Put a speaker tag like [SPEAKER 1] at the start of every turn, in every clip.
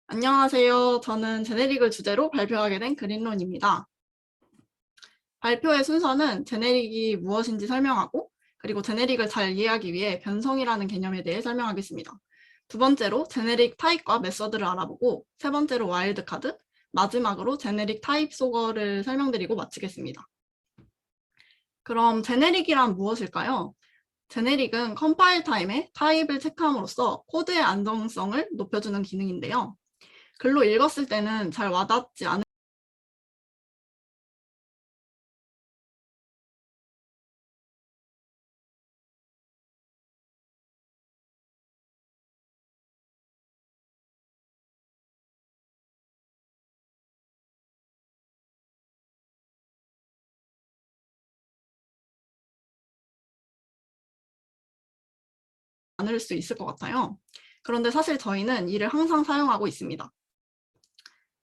[SPEAKER 1] 안녕하세요. 저는 제네릭을 주제로 발표하게 된 그린론입니다. 발표의 순서는 제네릭이 무엇인지 설명하고, 그리고 제네릭을 잘 이해하기 위해 변성이라는 개념에 대해 설명하겠습니다. 두 번째로 제네릭 타입과 메서드를 알아보고, 세 번째로 와일드카드, 마지막으로 제네릭 타입 소거를 설명드리고 마치겠습니다. 그럼 제네릭이란 무엇일까요? 제네릭은 컴파일 타임에 타입을 체크함으로써 코드의 안정성을 높여주는 기능인데요. 글로 읽었을 때는 잘 와닿지 않을 수 있을 것 같아요. 그런데 사실 저희는 이를 항상 사용하고 있습니다.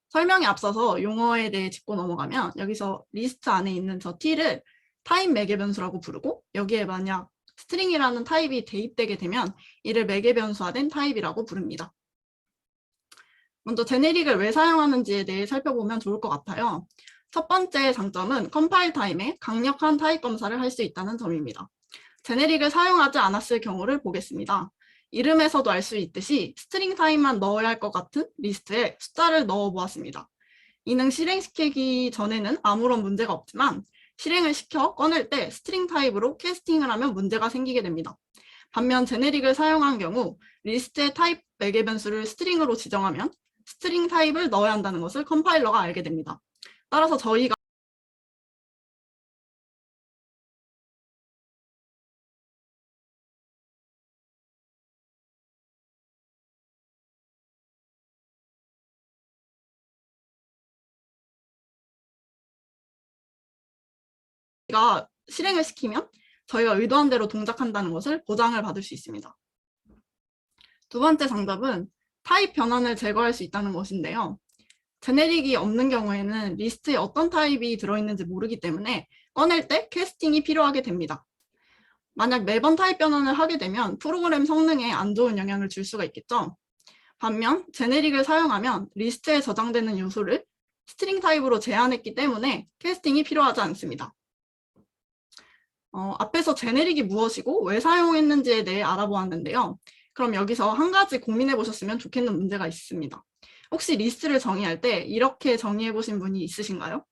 [SPEAKER 1] 설명에 앞서서 용어에 대해 짚고 넘어가면 여기서 리스트 안에 있는 저 t를 타입 매개 변수라고 부르고, 여기에 만약 스트링이라는 타입이 대입되게 되면 이를 매개 변수화된 타입이라고 부릅니다. 먼저 제네릭을 왜 사용하는지에 대해 살펴보면 좋을 것 같아요. 첫 번째 장점은 컴파일 타임에 강력한 타입 검사를 할 수 있다는 점입니다. 제네릭을 사용하지 않았을 경우를 보겠습니다. 이름에서도 알 수 있듯이 스트링 타입만 넣어야 할 것 같은 리스트에 숫자를 넣어 보았습니다. 이는 실행시키기 전에는 아무런 문제가 없지만 실행을 시켜 꺼낼 때 스트링 타입으로 캐스팅을 하면 문제가 생기게 됩니다. 반면 제네릭을 사용한 경우 리스트의 타입 매개 변수를 스트링으로 지정하면 스트링 타입을 넣어야 한다는 것을 컴파일러가 알게 됩니다. 따라서 저희가 실행을 시키면 저희가 의도한 대로 동작한다는 것을 보장을 받을 수 있습니다. 두 번째 장점은 타입 변환을 제거할 수 있다는 것인데요. 제네릭이 없는 경우에는 리스트에 어떤 타입이 들어있는지 모르기 때문에 꺼낼 때 캐스팅이 필요하게 됩니다. 만약 매번 타입 변환을 하게 되면 프로그램 성능에 안 좋은 영향을 줄 수가 있겠죠. 반면 제네릭을 사용하면 리스트에 저장되는 요소를 스트링 타입으로 제한했기 때문에 캐스팅이 필요하지 않습니다. 앞에서 제네릭이 무엇이고 왜 사용했는지에 대해 알아보았는데요. 그럼 여기서 한 가지 고민해 보셨으면 좋겠는 문제가 있습니다. 혹시 리스트를 정의할 때 이렇게 정의해 보신 분이 있으신가요?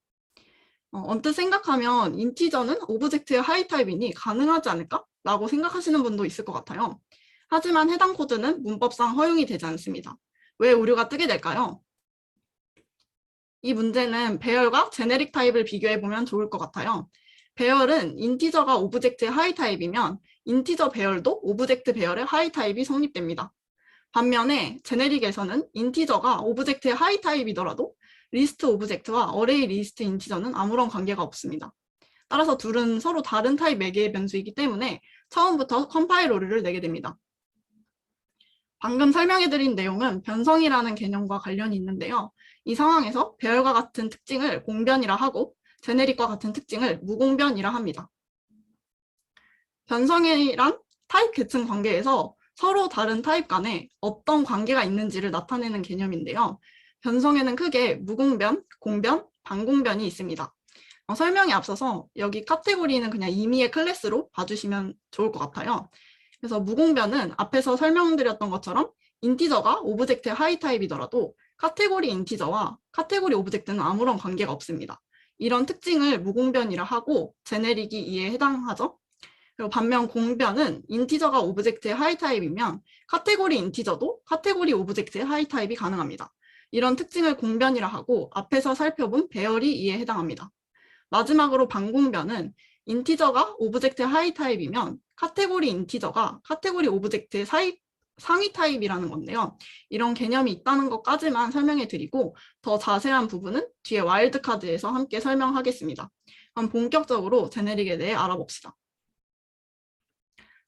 [SPEAKER 1] 언뜻 생각하면 인티저는 오브젝트의 하이 타입이니 가능하지 않을까? 라고 생각하시는 분도 있을 것 같아요. 하지만 해당 코드는 문법상 허용이 되지 않습니다. 왜 오류가 뜨게 될까요? 이 문제는 배열과 제네릭 타입을 비교해 보면 좋을 것 같아요. 배열은 인티저가 오브젝트의 하이 타입이면 인티저 배열도 오브젝트 배열의 하이 타입이 성립됩니다. 반면에 제네릭에서는 인티저가 오브젝트의 하이 타입이더라도 리스트 오브젝트와 어레이 리스트 인티저는 아무런 관계가 없습니다. 따라서 둘은 서로 다른 타입 매개의 변수이기 때문에 처음부터 컴파일 오류를 내게 됩니다. 방금 설명해드린 내용은 변성이라는 개념과 관련이 있는데요. 이 상황에서 배열과 같은 특징을 공변이라 하고 제네릭과 같은 특징을 무공변이라 합니다. 변성이란 타입 계층 관계에서 서로 다른 타입 간에 어떤 관계가 있는지를 나타내는 개념인데요. 변성에는 크게 무공변, 공변, 반공변이 있습니다. 설명에 앞서서 여기 카테고리는 그냥 임의의 클래스로 봐주시면 좋을 것 같아요. 그래서 무공변은 앞에서 설명드렸던 것처럼 인티저가 오브젝트의 하이 타입이더라도 카테고리 인티저와 카테고리 오브젝트는 아무런 관계가 없습니다. 이런 특징을 무공변이라 하고 제네릭이 이에 해당하죠. 그리고 반면 공변은 인티저가 오브젝트의 하이 타입이면 카테고리 인티저도 카테고리 오브젝트의 하이 타입이 가능합니다. 이런 특징을 공변이라 하고 앞에서 살펴본 배열이 이에 해당합니다. 마지막으로 반공변은 인티저가 오브젝트의 하이 타입이면 카테고리 인티저가 카테고리 오브젝트의 상위 타입이라는 건데요. 이런 개념이 있다는 것까지만 설명해 드리고 더 자세한 부분은 뒤에 와일드카드에서 함께 설명하겠습니다. 그럼 본격적으로 제네릭에 대해 알아봅시다.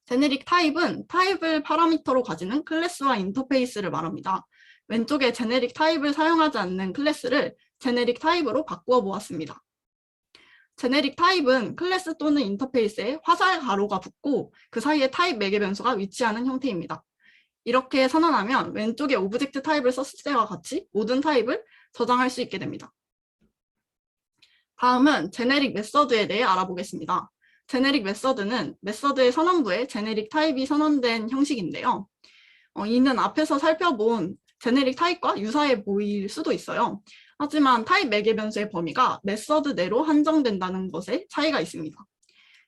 [SPEAKER 1] 제네릭 타입은 타입을 파라미터로 가지는 클래스와 인터페이스를 말합니다. 왼쪽에 제네릭 타입을 사용하지 않는 클래스를 제네릭 타입으로 바꾸어 보았습니다. 제네릭 타입은 클래스 또는 인터페이스에 화살 가로가 붙고 그 사이에 타입 매개 변수가 위치하는 형태입니다. 이렇게 선언하면 왼쪽에 오브젝트 타입을 썼을 때와 같이 모든 타입을 저장할 수 있게 됩니다. 다음은 제네릭 메서드에 대해 알아보겠습니다. 제네릭 메서드는 메서드의 선언부에 제네릭 타입이 선언된 형식인데요. 이는 앞에서 살펴본 제네릭 타입과 유사해 보일 수도 있어요. 하지만 타입 매개 변수의 범위가 메서드 내로 한정된다는 것에 차이가 있습니다.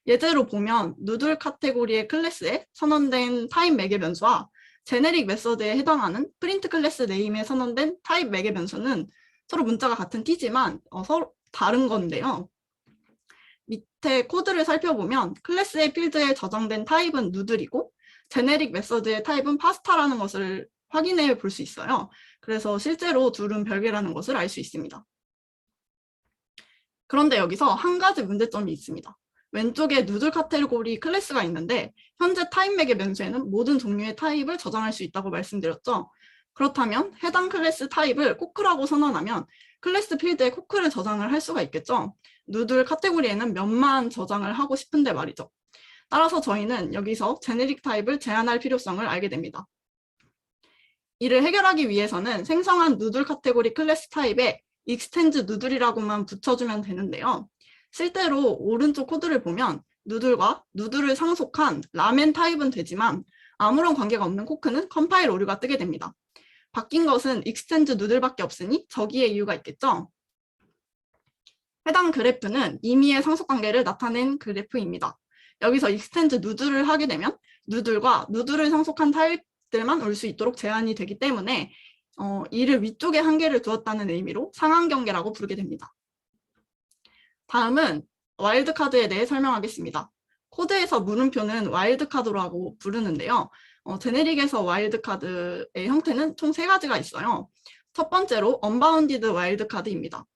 [SPEAKER 1] 예제로 보면 누들 카테고리의 클래스에 선언된 타입 매개 변수와 제네릭 메서드에 해당하는 프린트 클래스 네임에 선언된 타입 매개 변수는 서로 문자가 같은 T지만 서로 다른 건데요. 밑에 코드를 살펴보면 클래스의 필드에 저장된 타입은 누들이고 제네릭 메서드의 타입은 파스타라는 것을 확인해 볼 수 있어요. 그래서 실제로 둘은 별개라는 것을 알 수 있습니다. 그런데 여기서 한 가지 문제점이 있습니다. 왼쪽에 누들 카테고리 클래스가 있는데 현재 타입 매개 변수에는 모든 종류의 타입을 저장할 수 있다고 말씀드렸죠. 그렇다면 해당 클래스 타입을 코크라고 선언하면 클래스 필드에 코크를 저장을 할 수가 있겠죠. 누들 카테고리에는 몇만 저장을 하고 싶은데 말이죠. 따라서 저희는 여기서 제네릭 타입을 제한할 필요성을 알게 됩니다. 이를 해결하기 위해서는 생성한 누들 카테고리 클래스 타입에 익스텐즈 누들이라고만 붙여주면 되는데요. 실제로 오른쪽 코드를 보면 누들과 누들을 상속한 라멘 타입은 되지만 아무런 관계가 없는 코크는 컴파일 오류가 뜨게 됩니다. 바뀐 것은 익스텐즈 누들밖에 없으니 저기에 이유가 있겠죠. 해당 그래프는 임의의 상속관계를 나타낸 그래프입니다. 여기서 익스텐즈 누들을 하게 되면 누들과 누들을 상속한 타입들만 올 수 있도록 제한이 되기 때문에 이를 위쪽에 한계를 두었다는 의미로 상한경계라고 부르게 됩니다. 다음은 와일드카드에 대해 설명하겠습니다. 코드에서 물음표는 와일드카드라고 부르는데요. 제네릭에서 와일드카드의 형태는 총 3가지가 있어요. 첫 번째로 언바운디드 와일드카드입니다.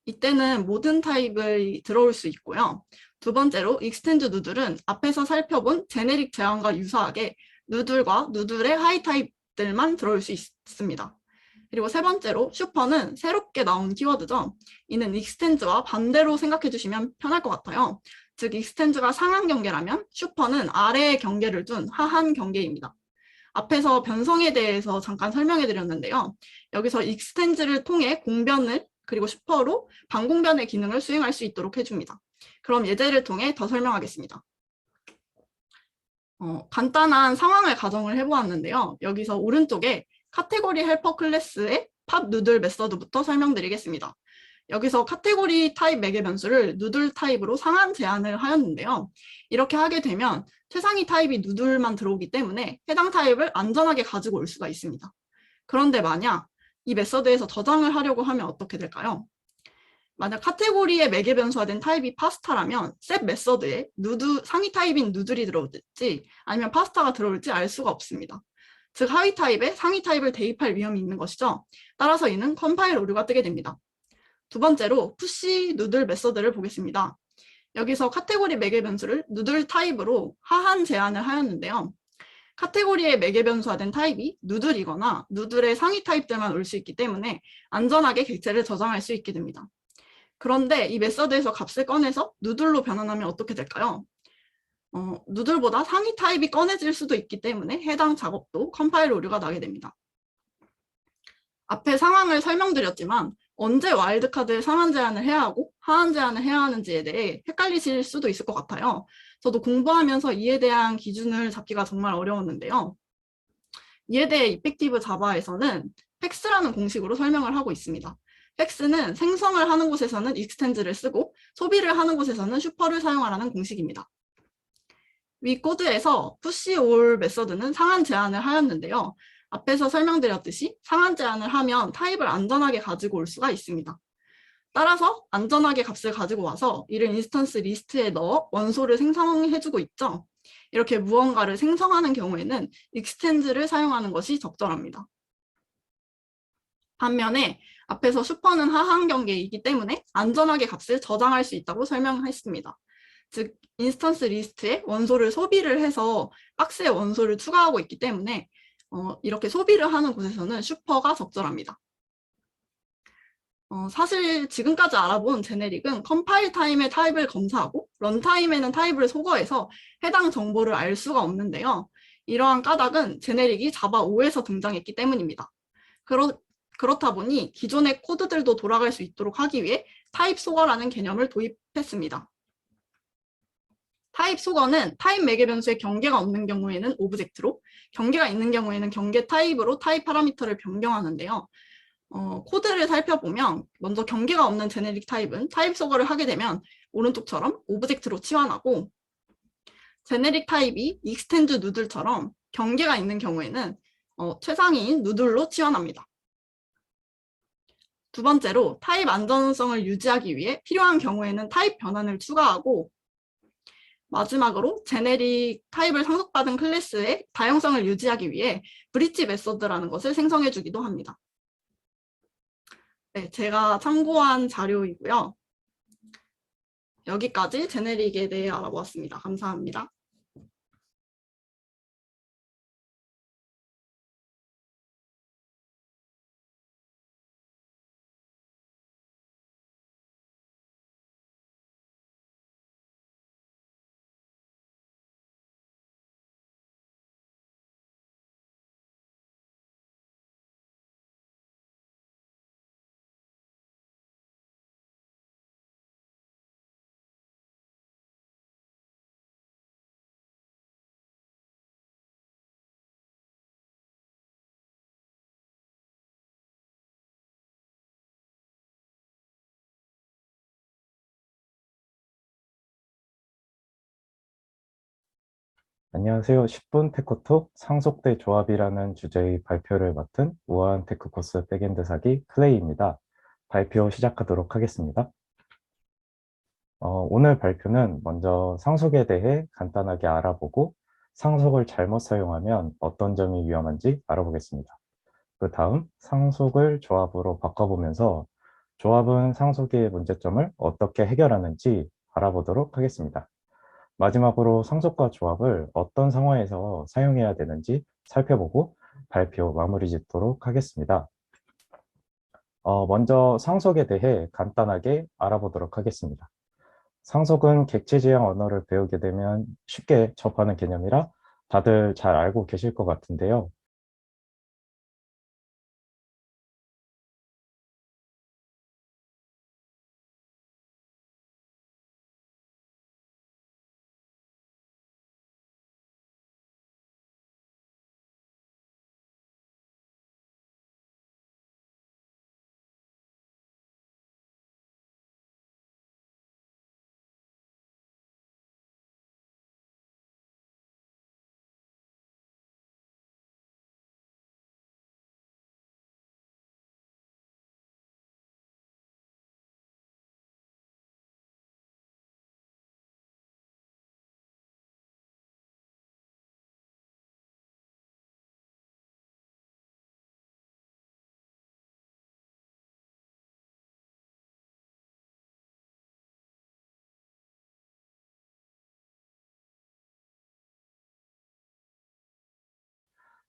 [SPEAKER 1] 이때는 모든 타입이 들어올 수 있고요. 두 번째로 익스텐드 누들은 앞에서 살펴본 제네릭 제한과 유사하게 누들과 누들의 하이 타입들만 들어올 수 있습니다. 그리고 세 번째로 슈퍼는 새롭게 나온 키워드죠. 이는 익스텐즈와 반대로 생각해 주시면 편할 것 같아요. 즉 익스텐즈가 상한 경계라면 슈퍼는 아래의 경계를 둔 하한 경계입니다. 앞에서 변성에 대해서 잠깐 설명해 드렸는데요. 여기서 익스텐즈를 통해 공변을 그리고 슈퍼로 반공변의 기능을 수행할 수 있도록 해줍니다. 그럼 예제를 통해 더 설명하겠습니다. 간단한 상황을 가정을 해보았는데요. 여기서 오른쪽에 카테고리 헬퍼 클래스의 팝 누들 메서드부터 설명드리겠습니다. 여기서 카테고리 타입 매개 변수를 누들 타입으로 상한 제한을 하였는데요. 이렇게 하게 되면 최상위 타입이 누들만 들어오기 때문에 해당 타입을 안전하게 가지고 올 수가 있습니다. 그런데 만약 이 메서드에서 저장을 하려고 하면 어떻게 될까요? 만약 카테고리의 매개 변수화된 타입이 파스타라면 셋 메서드에 상위 타입인 누들이 들어올지 아니면 파스타가 들어올지 알 수가 없습니다. 즉 하위 타입에 상위 타입을 대입할 위험이 있는 것이죠. 따라서 이는 컴파일 오류가 뜨게 됩니다. 두 번째로 푸시 누들 메서드를 보겠습니다. 여기서 카테고리 매개 변수를 누들 타입으로 하한 제한을 하였는데요. 카테고리의 매개 변수화된 타입이 누들이거나 누들의 상위 타입들만 올 수 있기 때문에 안전하게 객체를 저장할 수 있게 됩니다. 그런데 이 메서드에서 값을 꺼내서 누들로 변환하면 어떻게 될까요? 누들보다 상위 타입이 꺼내질 수도 있기 때문에 해당 작업도 컴파일 오류가 나게 됩니다. 앞에 상황을 설명드렸지만 언제 와일드카드에 상한 제한을 해야 하고 하한 제한을 해야 하는지에 대해 헷갈리실 수도 있을 것 같아요. 저도 공부하면서 이에 대한 기준을 잡기가 정말 어려웠는데요. 이에 대해 이펙티브 자바에서는 팩스라는 공식으로 설명을 하고 있습니다. 팩스는 생성을 하는 곳에서는 익스텐즈를 쓰고 소비를 하는 곳에서는 슈퍼를 사용하라는 공식입니다. 위 코드에서 push all 메서드는 상한 제한을 하였는데요. 앞에서 설명드렸듯이 상한 제한을 하면 타입을 안전하게 가지고 올 수가 있습니다. 따라서 안전하게 값을 가지고 와서 이를 인스턴스 리스트에 넣어 원소를 생성해주고 있죠. 이렇게 무언가를 생성하는 경우에는 익스텐즈를 사용하는 것이 적절합니다. 반면에 앞에서 슈퍼는 하한 경계이기 때문에 안전하게 값을 저장할 수 있다고 설명했습니다. 즉 인스턴스 리스트에 원소를 소비를 해서 박스에 원소를 추가하고 있기 때문에 이렇게 소비를 하는 곳에서는 슈퍼가 적절합니다. 사실 지금까지 알아본 제네릭은 컴파일 타임에 타입을 검사하고 런타임에는 타입을 소거해서 해당 정보를 알 수가 없는데요. 이러한 까닭은 제네릭이 자바 5에서 등장했기 때문입니다. 그렇다 보니 기존의 코드들도 돌아갈 수 있도록 하기 위해 타입 소거라는 개념을 도입했습니다. 타입 소거는 타입 매개 변수에 경계가 없는 경우에는 오브젝트로, 경계가 있는 경우에는 경계 타입으로 타입 파라미터를 변경하는데요. 코드를 살펴보면 먼저 경계가 없는 제네릭 타입은 타입 소거를 하게 되면 오른쪽처럼 오브젝트로 치환하고, 제네릭 타입이 익스텐드 누들처럼 경계가 있는 경우에는 최상위인 누들로 치환합니다. 두 번째로 타입 안전성을 유지하기 위해 필요한 경우에는 타입 변환을 추가하고, 마지막으로 제네릭 타입을 상속받은 클래스의 다양성을 유지하기 위해 브릿지 메서드라는 것을 생성해 주기도 합니다. 네, 제가 참고한 자료이고요. 여기까지 제네릭에 대해 알아보았습니다. 감사합니다.
[SPEAKER 2] 안녕하세요. 10분 테크톡 상속대 조합이라는 주제의 발표를 맡은 우아한 테크 코스 백엔드 사기 클레이입니다. 발표 시작하도록 하겠습니다. 오늘 발표는 먼저 상속에 대해 간단하게 알아보고 상속을 잘못 사용하면 어떤 점이 위험한지 알아보겠습니다. 그 다음 상속을 조합으로 바꿔보면서 조합은 상속의 문제점을 어떻게 해결하는지 알아보도록 하겠습니다. 마지막으로 상속과 조합을 어떤 상황에서 사용해야 되는지 살펴보고 발표 마무리 짓도록 하겠습니다. 먼저 상속에 대해 간단하게 알아보도록 하겠습니다. 상속은 객체지향 언어를 배우게 되면 쉽게 접하는 개념이라 다들 잘 알고 계실 것 같은데요.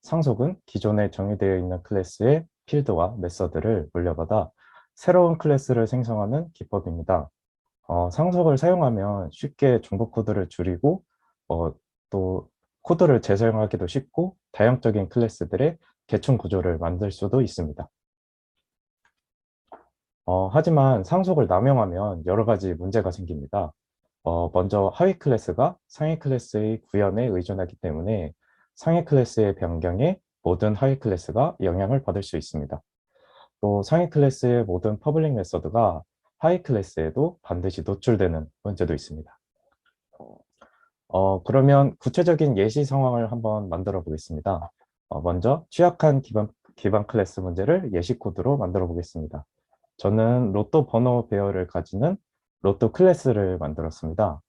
[SPEAKER 2] 상속은 기존에 정의되어 있는 클래스의 필드와 메서드를 물려받아 새로운 클래스를 생성하는 기법입니다. 상속을 사용하면 쉽게 중복 코드를 줄이고 또 코드를 재사용하기도 쉽고 다양적인 클래스들의 계층 구조를 만들 수도 있습니다. 하지만 상속을 남용하면 여러 가지 문제가 생깁니다. 먼저 하위 클래스가 상위 클래스의 구현에 의존하기 때문에 상위 클래스의 변경에 모든 하위 클래스가 영향을 받을 수 있습니다. 또 상위 클래스의 모든 퍼블릭 메서드가 하위 클래스에도 반드시 노출되는 문제도 있습니다. 그러면 구체적인 예시 상황을 한번 만들어 보겠습니다. 먼저 취약한 기반 클래스 문제를 예시 코드로 만들어 보겠습니다. 저는 로또 번호 배열을 가지는 로또 클래스를 만들었습니다.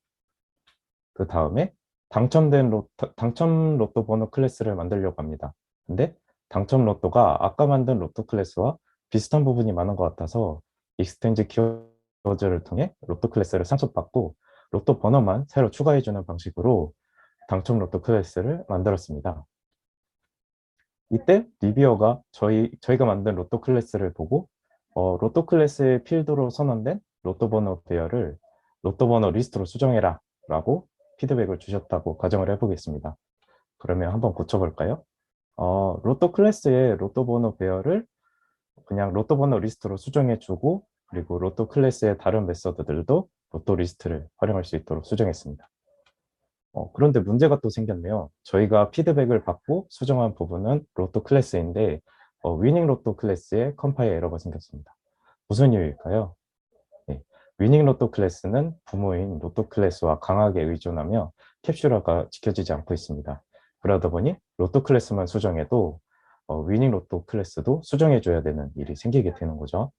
[SPEAKER 2] 그 다음에 당첨 로또 번호 클래스를 만들려고 합니다. 근데 당첨 로또가 아까 만든 로또 클래스와 비슷한 부분이 많은 것 같아서 익스텐지 키워드를 통해 로또 클래스를 상속받고 로또 번호만 새로 추가해주는 방식으로 당첨 로또 클래스를 만들었습니다. 이때 리뷰어가 저희가 만든 로또 클래스를 보고 로또 클래스의 필드로 선언된 로또 번호 배열을 로또 번호 리스트로 수정해라 라고 피드백을 주셨다고 가정을 해보겠습니다. 그러면 한번 고쳐볼까요? 로또 클래스의 로또 번호 배열을 그냥 로또 번호 리스트로 수정해주고, 그리고 로또 클래스의 다른 메서드들도 로또 리스트를 활용할 수 있도록 수정했습니다. 그런데 문제가 또 생겼네요. 저희가 피드백을 받고 수정한 부분은 로또 클래스인데, 위닝 로또 클래스에 컴파일 에러가 생겼습니다. 무슨 이유일까요? 네, 위닝 로또 클래스는 부모인 로또 클래스와 강하게 의존하며 캡슐화가 지켜지지 않고 있습니다. 그러다 보니 로또 클래스만 수정해도 위닝 로또 클래스도 수정해줘야 되는 일이 생기게 되는 거죠.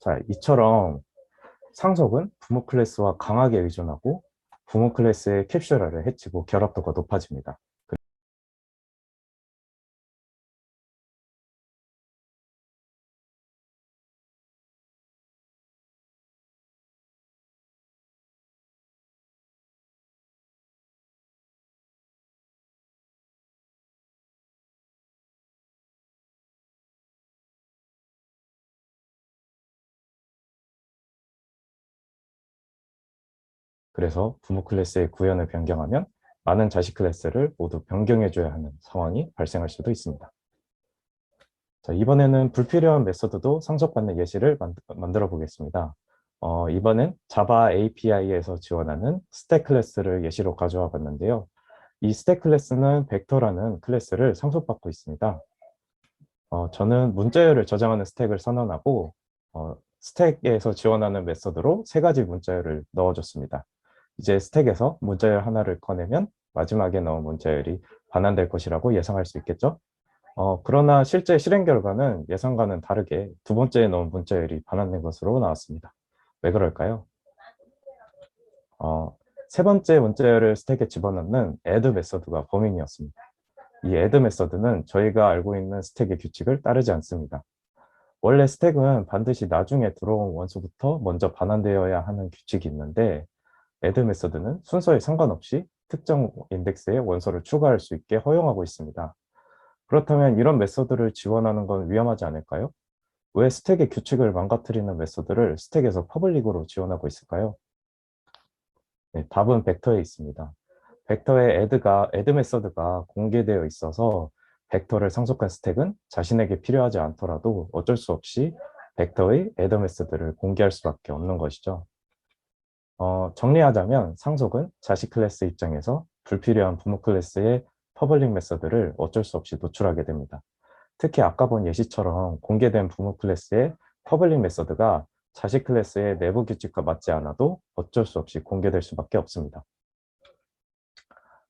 [SPEAKER 2] 자, 이처럼 상속은 부모 클래스와 강하게 의존하고 부모 클래스의 캡슐화를 해치고 결합도가 높아집니다. 그래서 부모 클래스의 구현을 변경하면 많은 자식 클래스를 모두 변경해줘야 하는 상황이 발생할 수도 있습니다. 자, 이번에는 불필요한 메소드도 상속받는 예시를 만들어 보겠습니다. 이번엔 자바 API에서 지원하는 스택 클래스를 예시로 가져와 봤는데요. 이 스택 클래스는 벡터라는 클래스를 상속받고 있습니다. 저는 문자열을 저장하는 스택을 선언하고 스택에서 지원하는 메소드로 세 가지 문자열을 넣어줬습니다. 이제 스택에서 문자열 하나를 꺼내면 마지막에 넣은 문자열이 반환될 것이라고 예상할 수 있겠죠? 그러나 실제 실행 결과는 예상과는 다르게 두 번째에 넣은 문자열이 반환된 것으로 나왔습니다. 왜 그럴까요? 어, 세 번째 문자열을 스택에 집어넣는 add 메서드가 범인이었습니다. 이 add 메서드는 저희가 알고 있는 스택의 규칙을 따르지 않습니다. 원래 스택은 반드시 나중에 들어온 원소부터 먼저 반환되어야 하는 규칙이 있는데 add 메서드는 순서에 상관없이 특정 인덱스에 원소를 추가할 수 있게 허용하고 있습니다. 그렇다면 이런 메서드를 지원하는 건 위험하지 않을까요? 왜 스택의 규칙을 망가뜨리는 메서드를 스택에서 퍼블릭으로 지원하고 있을까요? 네, 답은 벡터에 있습니다. 벡터의 add 메서드가 공개되어 있어서 벡터를 상속한 스택은 자신에게 필요하지 않더라도 어쩔 수 없이 벡터의 add 메서드를 공개할 수밖에 없는 것이죠. 정리하자면 상속은 자식 클래스 입장에서 불필요한 부모 클래스의 퍼블릭 메서드를 어쩔 수 없이 노출하게 됩니다. 특히 아까 본 예시처럼 공개된 부모 클래스의 퍼블릭 메서드가 자식 클래스의 내부 규칙과 맞지 않아도 어쩔 수 없이 공개될 수밖에 없습니다.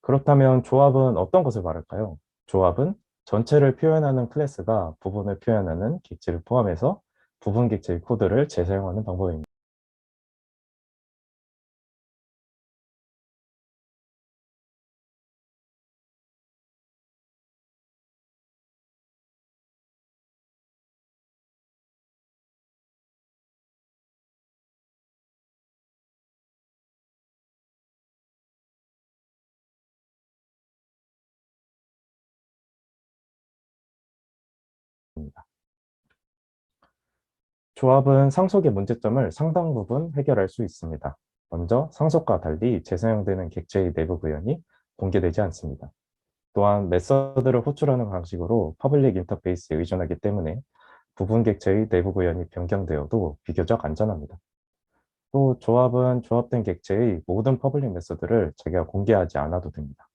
[SPEAKER 2] 그렇다면 조합은 어떤 것을 말할까요? 조합은 전체를 표현하는 클래스가 부분을 표현하는 객체를 포함해서 부분 객체의 코드를 재사용하는 방법입니다. 조합은 상속의 문제점을 상당 부분 해결할 수 있습니다. 먼저 상속과 달리 재사용되는 객체의 내부 구현이 공개되지 않습니다. 또한 메서드를 호출하는 방식으로 퍼블릭 인터페이스에 의존하기 때문에 부분 객체의 내부 구현이 변경되어도 비교적 안전합니다. 또 조합은 조합된 객체의 모든 퍼블릭 메서드를 자기가 공개하지 않아도 됩니다.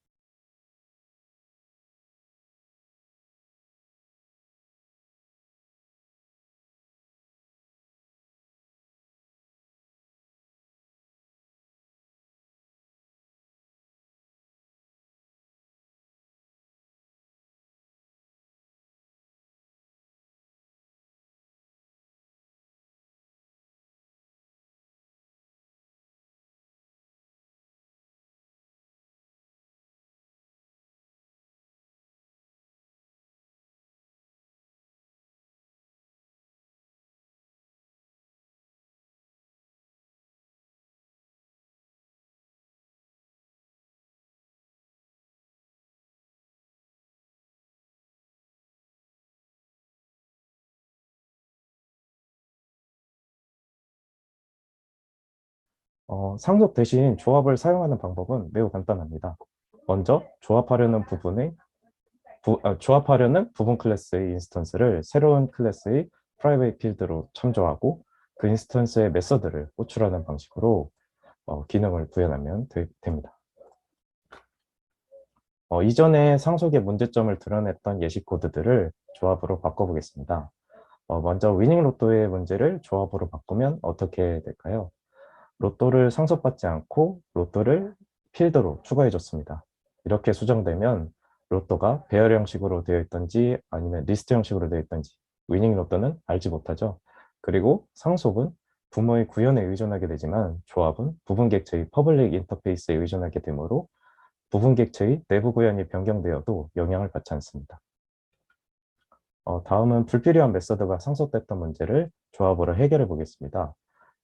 [SPEAKER 2] 상속 대신 조합을 사용하는 방법은 매우 간단합니다. 먼저 조합하려는 부분 클래스의 인스턴스를 새로운 클래스의 프라이빗 필드로 참조하고 그 인스턴스의 메서드를 호출하는 방식으로 기능을 구현하면 됩니다. 이전에 상속의 문제점을 드러냈던 예시 코드들을 조합으로 바꿔보겠습니다. 먼저 위닝 로또의 문제를 조합으로 바꾸면 어떻게 될까요? 로또를 상속받지 않고 로또를 필드로 추가해줬습니다. 이렇게 수정되면 로또가 배열 형식으로 되어 있던지 아니면 리스트 형식으로 되어 있던지 위닝 로또는 알지 못하죠. 그리고 상속은 부모의 구현에 의존하게 되지만 조합은 부분 객체의 퍼블릭 인터페이스에 의존하게 되므로 부분 객체의 내부 구현이 변경되어도 영향을 받지 않습니다. 다음은 불필요한 메서드가 상속됐던 문제를 조합으로 해결해 보겠습니다.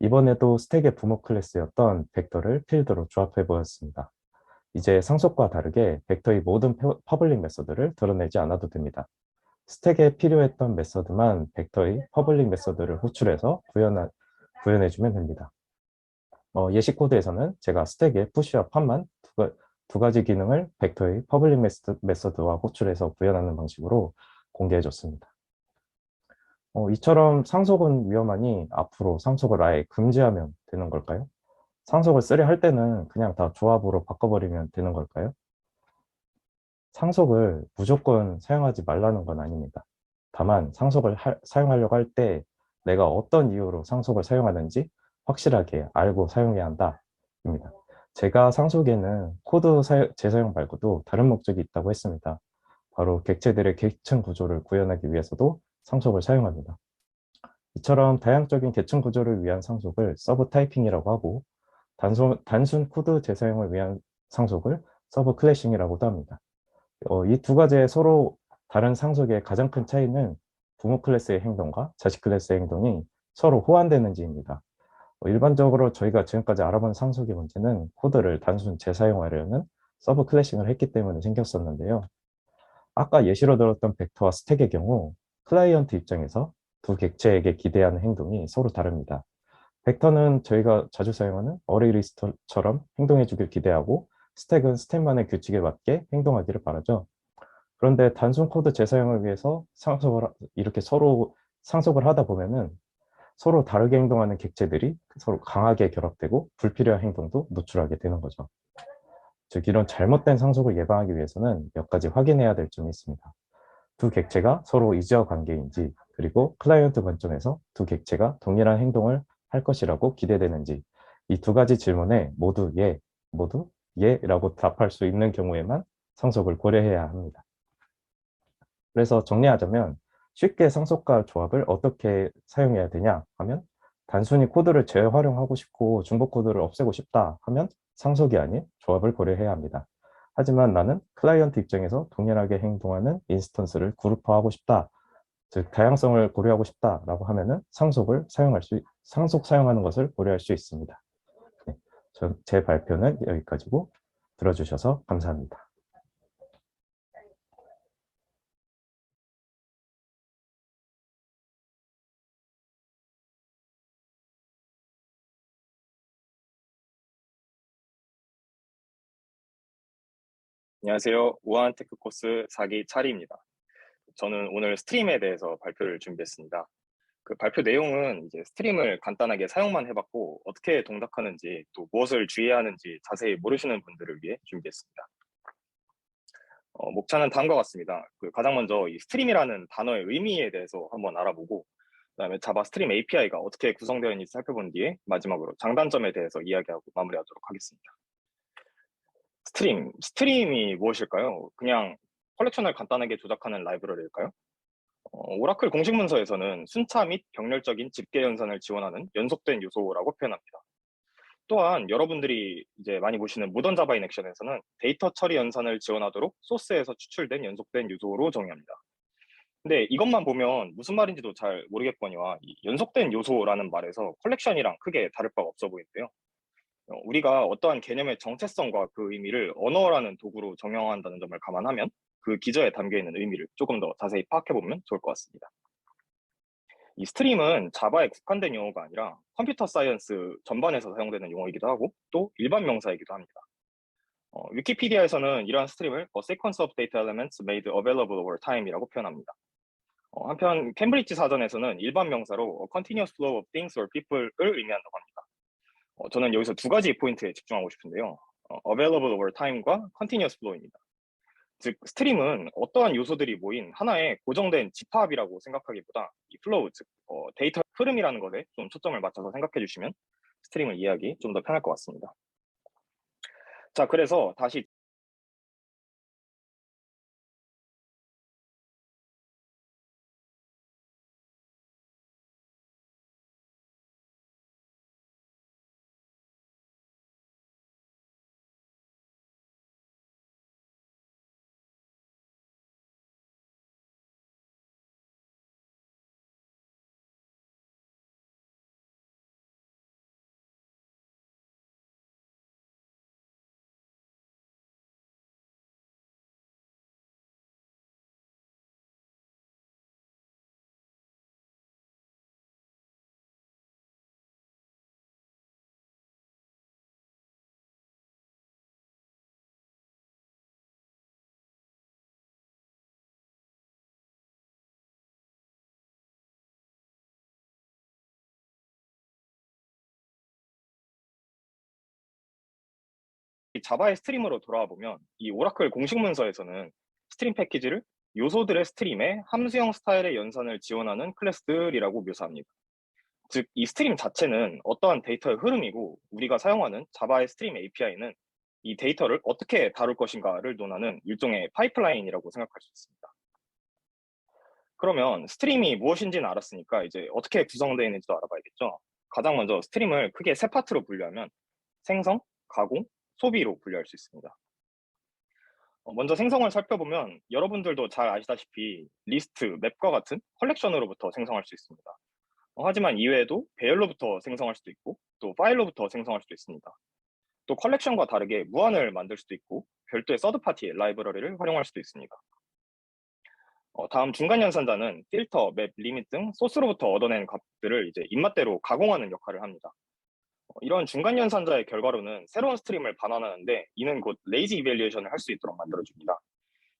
[SPEAKER 2] 이번에도 스택의 부모 클래스였던 벡터를 필드로 조합해 보았습니다. 이제 상속과 다르게 벡터의 모든 퍼블릭 메서드를 드러내지 않아도 됩니다. 스택에 필요했던 메서드만 벡터의 퍼블릭 메서드를 호출해서 구현해주면 됩니다. 예시 코드에서는 제가 스택의 푸시와 팝만 두 가지 기능을 벡터의 퍼블릭 메서드와 호출해서 구현하는 방식으로 공개해줬습니다. 이처럼 상속은 위험하니 앞으로 상속을 아예 금지하면 되는 걸까요? 상속을 쓰려 할 때는 그냥 다 조합으로 바꿔버리면 되는 걸까요? 상속을 무조건 사용하지 말라는 건 아닙니다. 다만 상속을 사용하려고 할 때 내가 어떤 이유로 상속을 사용하는지 확실하게 알고 사용해야 한다입니다. 제가 상속에는 코드 재사용 말고도 다른 목적이 있다고 했습니다. 바로 객체들의 계층 구조를 구현하기 위해서도 상속을 사용합니다. 이처럼 다양적인 계층 구조를 위한 상속을 서브 타이핑이라고 하고 단순 코드 재사용을 위한 상속을 서브 클래싱이라고도 합니다. 이 두 가지의 서로 다른 상속의 가장 큰 차이는 부모 클래스의 행동과 자식 클래스의 행동이 서로 호환되는지입니다. 일반적으로 저희가 지금까지 알아본 상속의 문제는 코드를 단순 재사용하려는 서브 클래싱을 했기 때문에 생겼었는데요. 아까 예시로 들었던 벡터와 스택의 경우 클라이언트 입장에서 두 객체에게 기대하는 행동이 서로 다릅니다. 벡터는 저희가 자주 사용하는 어레이 리스트처럼 행동해주길 기대하고 스택은 스택만의 규칙에 맞게 행동하기를 바라죠. 그런데 단순 코드 재사용을 위해서 이렇게 서로 상속을 하다 보면은 서로 다르게 행동하는 객체들이 서로 강하게 결합되고 불필요한 행동도 노출하게 되는 거죠. 즉 이런 잘못된 상속을 예방하기 위해서는 몇 가지 확인해야 될 점이 있습니다. 두 객체가 서로 이지어 관계인지, 그리고 클라이언트 관점에서 두 객체가 동일한 행동을 할 것이라고 기대되는지, 이 두 가지 질문에 모두 예라고 답할 수 있는 경우에만 상속을 고려해야 합니다. 그래서 정리하자면 쉽게 상속과 조합을 어떻게 사용해야 되냐 하면 단순히 코드를 재활용하고 싶고 중복 코드를 없애고 싶다 하면 상속이 아닌 조합을 고려해야 합니다. 하지만 나는 클라이언트 입장에서 동일하게 행동하는 인스턴스를 그룹화하고 싶다, 즉 다양성을 고려하고 싶다라고 하면은 상속 사용하는 것을 고려할 수 있습니다. 네, 제 발표는 여기까지고 들어주셔서 감사합니다.
[SPEAKER 3] 안녕하세요. 우한테크 코스 4기 차리입니다. 저는 오늘 스트림에 대해서 발표를 준비했습니다. 그 발표 내용은 이제 스트림을 간단하게 사용만 해봤고 어떻게 동작하는지 또 무엇을 주의해야 하는지 자세히 모르시는 분들을 위해 준비했습니다. 목차는 다음과 같습니다. 가장 먼저 이 스트림이라는 단어의 의미에 대해서 한번 알아보고 그다음에 자바 스트림 API가 어떻게 구성되어 있는지 살펴본 뒤에 마지막으로 장단점에 대해서 이야기하고 마무리하도록 하겠습니다. 스트림이 무엇일까요? 그냥 컬렉션을 간단하게 조작하는 라이브러리일까요? 오라클 공식 문서에서는 순차 및 병렬적인 집계 연산을 지원하는 연속된 요소라고 표현합니다. 또한 여러분들이 이제 많이 보시는 모던 자바 인 액션에서는 데이터 처리 연산을 지원하도록 소스에서 추출된 연속된 요소로 정의합니다. 근데 이것만 보면 무슨 말인지도 잘 모르겠거니와 이 연속된 요소라는 말에서 컬렉션이랑 크게 다를 바가 없어 보이는데요. 우리가 어떠한 개념의 정체성과 그 의미를 언어라는 도구로 정형한다는 점을 감안하면 그 기저에 담겨 있는 의미를 조금 더 자세히 파악해 보면 좋을 것 같습니다. 이 스트림은 자바에 국한된 용어가 아니라 컴퓨터 사이언스 전반에서 사용되는 용어이기도 하고 또 일반 명사이기도 합니다. 위키피디아에서는 이러한 스트림을 a sequence of data elements made available over time이라고 표현합니다. 한편 캠브리지 사전에서는 일반 명사로 a continuous flow of things or people을 의미한다고 합니다. 저는 여기서 두 가지 포인트에 집중하고 싶은데요. available over time과 continuous flow입니다. 즉 스트림은 어떠한 요소들이 모인 하나의 고정된 집합이라고 생각하기보다 이 flow, 즉 데이터 흐름이라는 것에 좀 초점을 맞춰서 생각해 주시면 스트림을 이해하기 좀 더 편할 것 같습니다. 자, 그래서 다시 자바의 스트림으로 돌아와 보면 이 오라클 공식 문서에서는 스트림 패키지를 요소들의 스트림에 함수형 스타일의 연산을 지원하는 클래스들이라고 묘사합니다. 즉, 이 스트림 자체는 어떠한 데이터의 흐름이고 우리가 사용하는 자바의 스트림 API는 이 데이터를 어떻게 다룰 것인가를 논하는 일종의 파이프라인이라고 생각할 수 있습니다. 그러면 스트림이 무엇인지는 알았으니까 이제 어떻게 구성되어 있는지도 알아봐야겠죠. 가장 먼저 스트림을 크게 세 파트로 분류하면 생성, 가공, 소비로 분류할 수 있습니다. 먼저 생성을 살펴보면 여러분들도 잘 아시다시피 리스트, 맵과 같은 컬렉션으로부터 생성할 수 있습니다. 하지만 이외에도 배열로부터 생성할 수도 있고 또 파일로부터 생성할 수도 있습니다. 또 컬렉션과 다르게 무한을 만들 수도 있고 별도의 서드파티 라이브러리를 활용할 수도 있습니다. 다음 중간 연산자는 필터, 맵, 리밋 등 소스로부터 얻어낸 값들을 이제 입맛대로 가공하는 역할을 합니다. 이런 중간 연산자의 결과로는 새로운 스트림을 반환하는데 이는 곧 레이지 이밸류에이션을 할 수 있도록 만들어줍니다.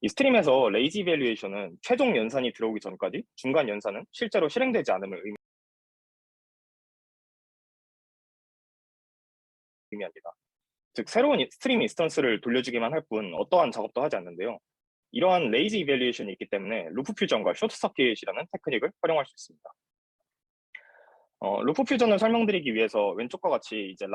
[SPEAKER 3] 이 스트림에서 레이지 이밸류에이션은 최종 연산이 들어오기 전까지 중간 연산은 실제로 실행되지 않음을 의미합니다. 즉 새로운 스트림 인스턴스를 돌려주기만 할 뿐 어떠한 작업도 하지 않는데요. 이러한 레이지 이밸류에이션이 있기 때문에 루프 퓨전과 쇼트 서킷이라는 테크닉을 활용할 수 있습니다. 루프 퓨전을 설명드리기 위해서 왼쪽과 같이 이제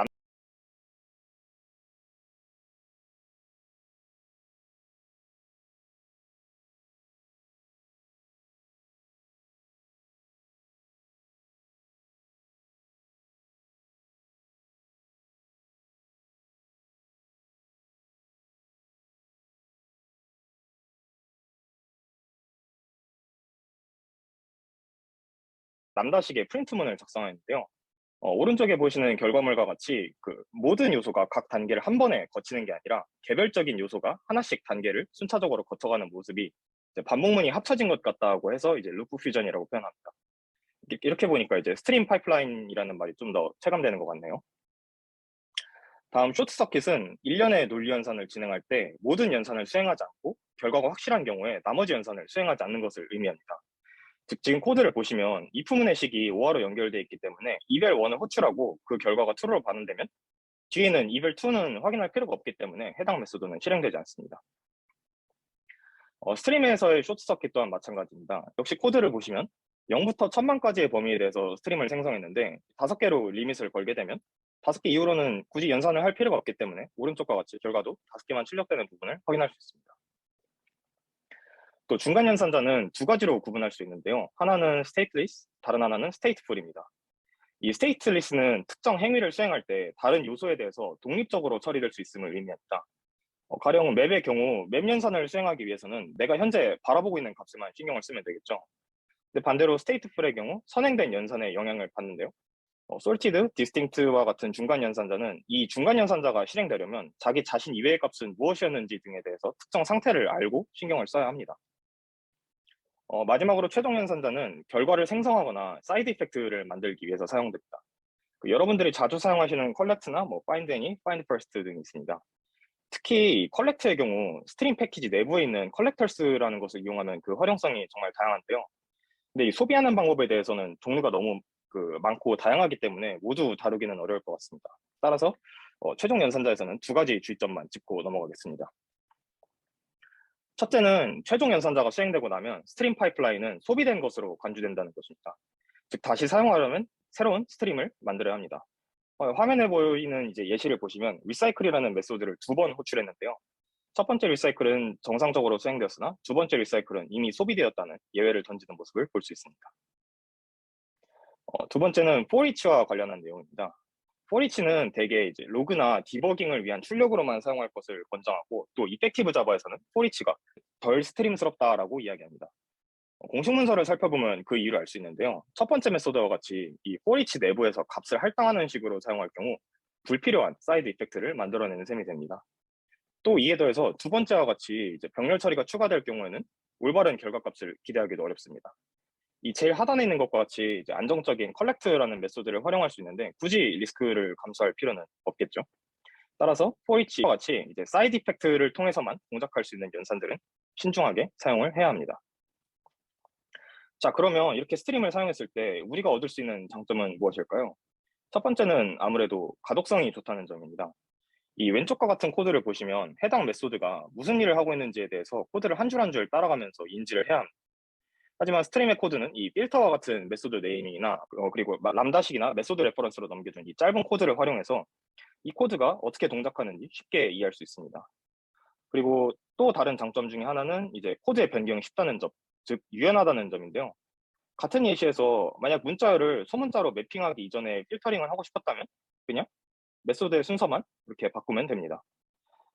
[SPEAKER 3] 람다식의 프린트문을 작성했는데요. 오른쪽에 보시는 결과물과 같이 그 모든 요소가 각 단계를 한 번에 거치는 게 아니라 개별적인 요소가 하나씩 단계를 순차적으로 거쳐가는 모습이 이제 반복문이 합쳐진 것 같다고 해서 이제 루프 퓨전이라고 표현합니다. 이렇게 보니까 이제 스트림 파이프라인이라는 말이 좀 더 체감되는 것 같네요. 다음 쇼트 서킷은 일련의 논리 연산을 진행할 때 모든 연산을 수행하지 않고 결과가 확실한 경우에 나머지 연산을 수행하지 않는 것을 의미합니다. 즉 지금 코드를 보시면 if 문의식이 5화로 연결되어 있기 때문에 eval 1을 호출하고 그 결과가 true로 반응되면 뒤에는 eval 2는 확인할 필요가 없기 때문에 해당 메소드는 실행되지 않습니다. 스트림에서의 쇼트 서킷 또한 마찬가지입니다. 역시 코드를 보시면 0부터 1000만까지의 범위에 대해서 스트림을 생성했는데 5개로 리밋을 걸게 되면 5개 이후로는 굳이 연산을 할 필요가 없기 때문에 오른쪽과 같이 결과도 5개만 출력되는 부분을 확인할 수 있습니다. 또 중간 연산자는 두 가지로 구분할 수 있는데요. 하나는 stateless, 다른 하나는 stateful입니다. 이 stateless는 특정 행위를 수행할 때 다른 요소에 대해서 독립적으로 처리될 수 있음을 의미합니다. 가령 맵의 경우 맵 연산을 수행하기 위해서는 내가 현재 바라보고 있는 값에만 신경을 쓰면 되겠죠. 근데 반대로 stateful의 경우 선행된 연산에 영향을 받는데요. sorted, distinct와 같은 중간 연산자는 이 중간 연산자가 실행되려면 자기 자신 이외의 값은 무엇이었는지 등에 대해서 특정 상태를 알고 신경을 써야 합니다. 마지막으로 최종 연산자는 결과를 생성하거나 사이드 이펙트를 만들기 위해서 사용됩니다. 여러분들이 자주 사용하시는 컬렉트나 뭐 find any, find first 등이 있습니다. 특히 이 컬렉트의 경우 스트림 패키지 내부에 있는 컬렉터스라는 것을 이용하면 그 활용성이 정말 다양한데요. 근데 이 소비하는 방법에 대해서는 종류가 너무 많고 다양하기 때문에 모두 다루기는 어려울 것 같습니다. 따라서 최종 연산자에서는 두 가지 주의점만 짚고 넘어가겠습니다. 첫째는 최종 연산자가 수행되고 나면 스트림 파이프라인은 소비된 것으로 간주된다는 것입니다. 즉 다시 사용하려면 새로운 스트림을 만들어야 합니다. 화면에 보이는 이제 예시를 보시면 리사이클이라는 메소드를 2번 호출했는데요. 첫 번째 리사이클은 정상적으로 수행되었으나 두 번째 리사이클은 이미 소비되었다는 예외를 던지는 모습을 볼 수 있습니다. 두 번째는 for each와 관련한 내용입니다. for each는 대개 이제 로그나 디버깅을 위한 출력으로만 사용할 것을 권장하고 또 이펙티브 자바에서는 for each가 덜 스트림스럽다라고 이야기합니다. 공식 문서를 살펴보면 그 이유를 알 수 있는데요. 첫 번째 메소드와 같이 이 for each 내부에서 값을 할당하는 식으로 사용할 경우 불필요한 사이드 이펙트를 만들어내는 셈이 됩니다. 또 이에 더해서 두 번째와 같이 이제 병렬 처리가 추가될 경우에는 올바른 결과값을 기대하기도 어렵습니다. 이 제일 하단에 있는 것과 같이 이제 안정적인 컬렉트라는 메소드를 활용할 수 있는데 굳이 리스크를 감수할 필요는 없겠죠. 따라서 for each와 같이 이제 사이드 이펙트를 통해서만 동작할 수 있는 연산들은 신중하게 사용을 해야 합니다. 자, 그러면 이렇게 스트림을 사용했을 때 우리가 얻을 수 있는 장점은 무엇일까요? 첫 번째는 아무래도 가독성이 좋다는 점입니다. 이 왼쪽과 같은 코드를 보시면 해당 메소드가 무슨 일을 하고 있는지에 대해서 코드를 한 줄 한 줄 따라가면서 인지를 해야 합니다. 하지만 스트림의 코드는 이 필터와 같은 메소드 네이밍이나 그리고 람다식이나 메소드 레퍼런스로 넘겨준 이 짧은 코드를 활용해서 이 코드가 어떻게 동작하는지 쉽게 이해할 수 있습니다. 그리고 또 다른 장점 중에 하나는 이제 코드의 변경이 쉽다는 점, 즉 유연하다는 점인데요. 같은 예시에서 만약 문자열을 소문자로 매핑하기 이전에 필터링을 하고 싶었다면 그냥 메소드의 순서만 이렇게 바꾸면 됩니다.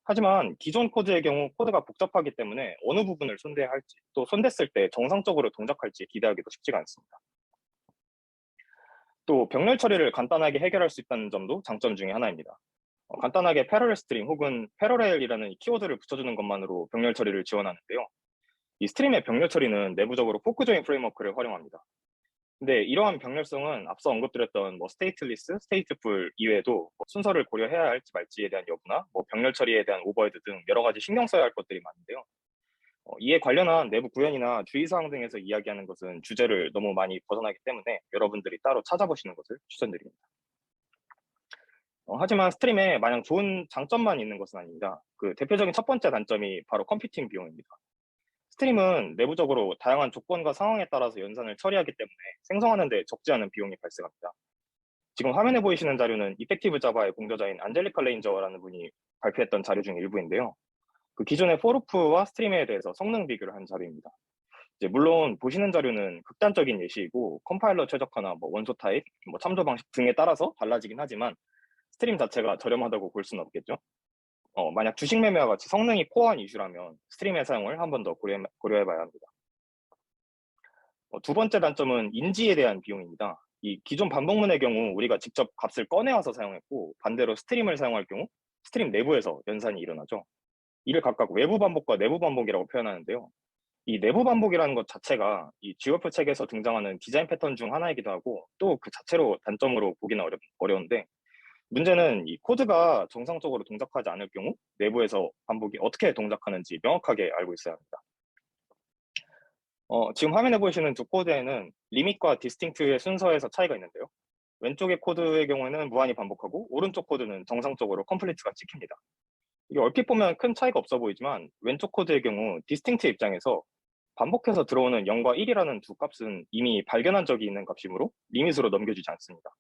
[SPEAKER 3] 하지만 기존 코드의 경우 코드가 복잡하기 때문에 어느 부분을 손대야 할지 또 손댔을 때 정상적으로 동작할지 기대하기도 쉽지가 않습니다. 또 병렬 처리를 간단하게 해결할 수 있다는 점도 장점 중에 하나입니다. 간단하게 패러렐 스트림 혹은 패러렐이라는 키워드를 붙여주는 것만으로 병렬 처리를 지원하는데요. 이 스트림의 병렬 처리는 내부적으로 포크 조인 프레임워크를 활용합니다. 근데 이러한 병렬성은 앞서 언급드렸던 스테이트리스, 스테이트풀 이외에도 순서를 고려해야 할지 말지에 대한 여부나 병렬 처리에 대한 오버헤드 등 여러 가지 신경 써야 할 것들이 많은데요. 이에 관련한 내부 구현이나 주의사항 등에서 이야기하는 것은 주제를 너무 많이 벗어나기 때문에 여러분들이 따로 찾아보시는 것을 추천드립니다. 하지만 스트림에 마냥 좋은 장점만 있는 것은 아닙니다. 그 대표적인 첫 번째 단점이 바로 컴퓨팅 비용입니다. 스트림은 내부적으로 다양한 조건과 상황에 따라서 연산을 처리하기 때문에 생성하는 데 적지 않은 비용이 발생합니다. 지금 화면에 보이시는 자료는 이펙티브 자바의 공저자인 안젤리카 레인저라는 분이 발표했던 자료 중 일부인데요. 그 기존의 포루프와 스트림에 대해서 성능 비교를 한 자료입니다. 이제 물론 보시는 자료는 극단적인 예시이고 컴파일러 최적화나 원소 타입, 참조 방식 등에 따라서 달라지긴 하지만 스트림 자체가 저렴하다고 볼 수는 없겠죠. 만약 주식 매매와 같이 성능이 코어한 이슈라면 스트림의 사용을 한 번 더 고려해봐야 합니다. 두 번째 단점은 인지에 대한 비용입니다. 이 기존 반복문의 경우 우리가 직접 값을 꺼내와서 사용했고 반대로 스트림을 사용할 경우 스트림 내부에서 연산이 일어나죠. 이를 각각 외부 반복과 내부 반복이라고 표현하는데요. 이 내부 반복이라는 것 자체가 이 GOF 책에서 등장하는 디자인 패턴 중 하나이기도 하고 또 그 자체로 단점으로 보기는 어려운데 문제는 이 코드가 정상적으로 동작하지 않을 경우 내부에서 반복이 어떻게 동작하는지 명확하게 알고 있어야 합니다. 지금 화면에 보이시는 두 코드에는 리밋과 디스팅트의 순서에서 차이가 있는데요. 왼쪽의 코드의 경우에는 무한히 반복하고 오른쪽 코드는 정상적으로 컴플리트가 찍힙니다. 이게 얼핏 보면 큰 차이가 없어 보이지만 왼쪽 코드의 경우 디스팅트 입장에서 반복해서 들어오는 0과 1이라는 두 값은 이미 발견한 적이 있는 값이므로 리밋으로 넘겨주지 않습니다.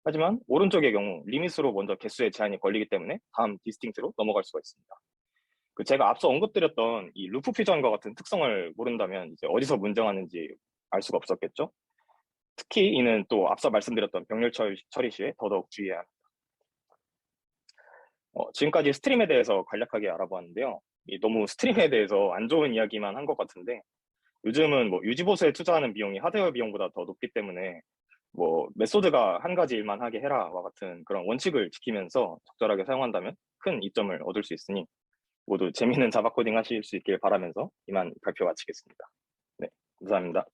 [SPEAKER 3] 하지만 오른쪽의 경우 리밋으로 먼저 개수에 제한이 걸리기 때문에 다음 디스팅트로 넘어갈 수가 있습니다. 제가 앞서 언급드렸던 이 루프 퓨전과 같은 특성을 모른다면 이제 어디서 문제가는지 알 수가 없었겠죠. 특히 이는 또 앞서 말씀드렸던 병렬 처리 시에 더더욱 주의해야 합니다. 지금까지 스트림에 대해서 간략하게 알아보았는데요. 너무 스트림에 대해서 안 좋은 이야기만 한 것 같은데 요즘은 유지보수에 투자하는 비용이 하드웨어 비용보다 더 높기 때문에 메소드가 한 가지 일만 하게 해라와 같은 그런 원칙을 지키면서 적절하게 사용한다면 큰 이점을 얻을 수 있으니 모두 재미있는 자바 코딩 하실 수 있길 바라면서 이만 발표 마치겠습니다. 네, 감사합니다.